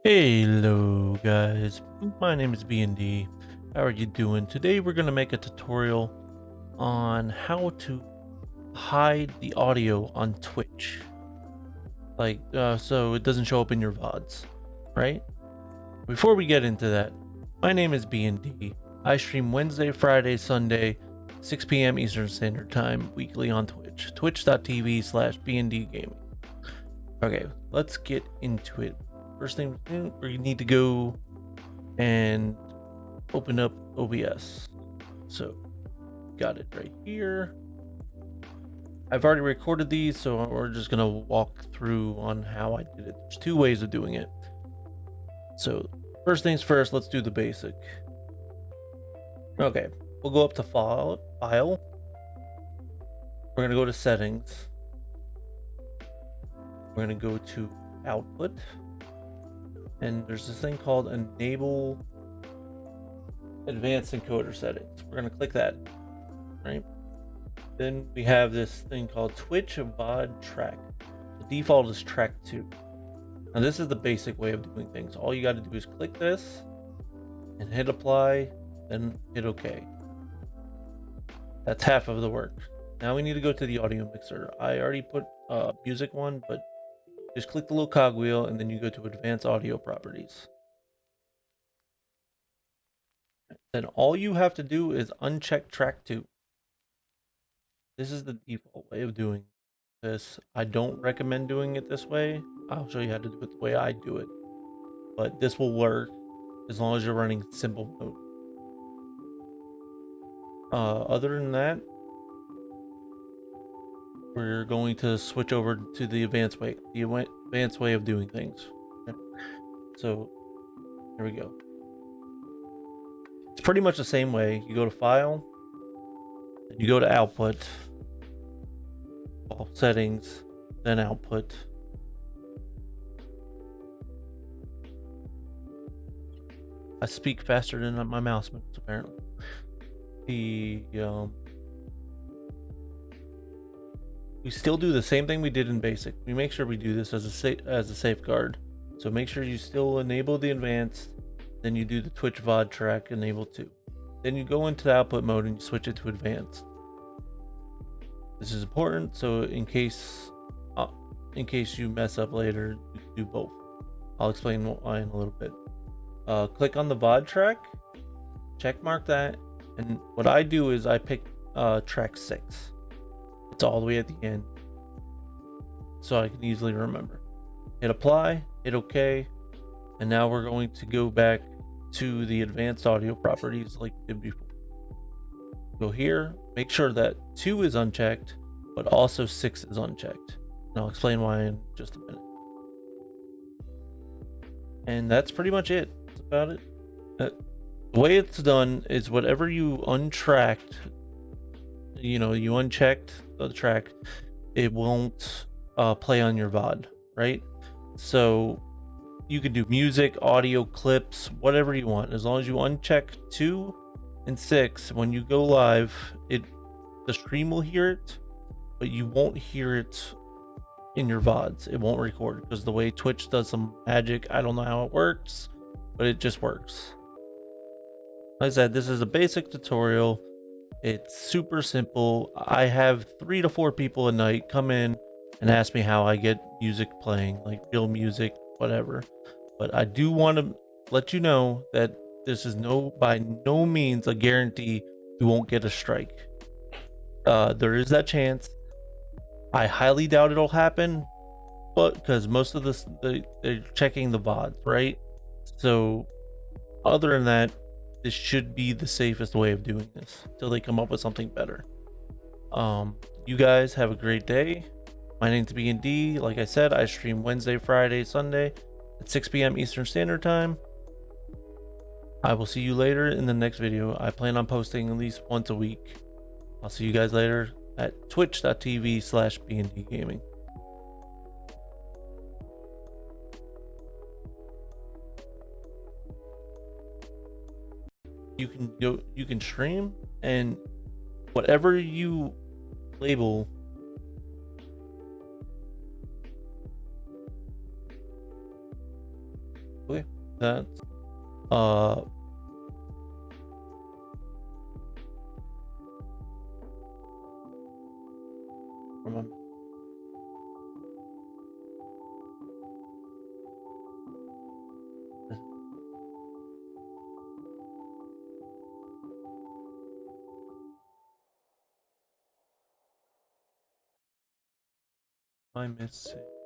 Hello guys, my name is B&D. How are you doing? Today we're going to make a tutorial on how to hide the audio on Twitch. So it doesn't show up in your VODs, right? Before we get into that, my name is B&D. I stream Wednesday, Friday, Sunday, 6 p.m. Eastern Standard Time, weekly on Twitch. Twitch.tv/B&D Gaming. Okay, let's get into it. First thing we need to go and open up OBS. So got it right here. I've already recorded these, so we're just gonna walk through on how I did it. There's two ways of doing it. So first things first, let's do the basic. Okay, we'll go up to file. We're gonna go to settings. We're gonna go to output, and there's this thing called enable advanced encoder settings. We're gonna click that, right? Then we have this thing called Twitch VOD track. The default is track 2. Now this is the basic way of doing things. All you got to do is click this and hit apply, then hit OK. That's half of the work. Now we need to go to the audio mixer. I already put music one, but just click the little cogwheel and then you go to advanced audio properties. Then all you have to do is uncheck track 2. This is the default way of doing this. I don't recommend doing it this way. I'll show you how to do it the way I do it. But this will work as long as you're running simple mode. Other than that, we're going to switch over to the advanced way of doing things. Okay. So here we go. It's pretty much the same way. You go to file, you go to output, settings, then output. I speak faster than my mouse moves, apparently. We still do the same thing we did in basic. We make sure we do this as a safeguard. So make sure you still enable the advanced, then you do the Twitch VOD track enable 2. Then you go into the output mode and you switch it to advanced. This is important, so in case you mess up later, you can do both. I'll explain why in a little bit. Click on the VOD track, check mark that, and what I do is I pick track 6. It's all the way at the end, so I can easily remember. Hit apply, hit OK, and now we're going to go back to the advanced audio properties like we did before. Go here, make sure that 2 is unchecked, but also 6 is unchecked. And I'll explain why in just a minute. And that's pretty much it. That's about it. The way it's done is whatever you untracked, you unchecked the track, it won't play on your VOD, right? So you can do music, audio, clips, whatever you want. As long as you uncheck 2 and 6, when you go live, the stream will hear it, but you won't hear it in your VODs. It won't record because the way Twitch does some magic, I don't know how it works, but it just works. Like I said, this is a basic tutorial. It's super simple. I have 3 to 4 people a night come in and ask me how I get music playing, like real music, whatever. But I do want to let you know that this is by no means a guarantee you won't get a strike. There is that chance. I highly doubt it'll happen, but because most of this, they're checking the VODs, right? So other than that, this should be the safest way of doing this until they come up with something better. You guys have a great day. My name's B&D. Like I said, I stream Wednesday, Friday, Sunday at 6 p.m. Eastern Standard Time. I will see you later in the next video. I plan on posting at least once a week. I'll see you guys later at twitch.tv/B&D Gaming. You can stream, and whatever you label Okay, that's uh. Remember. I miss it.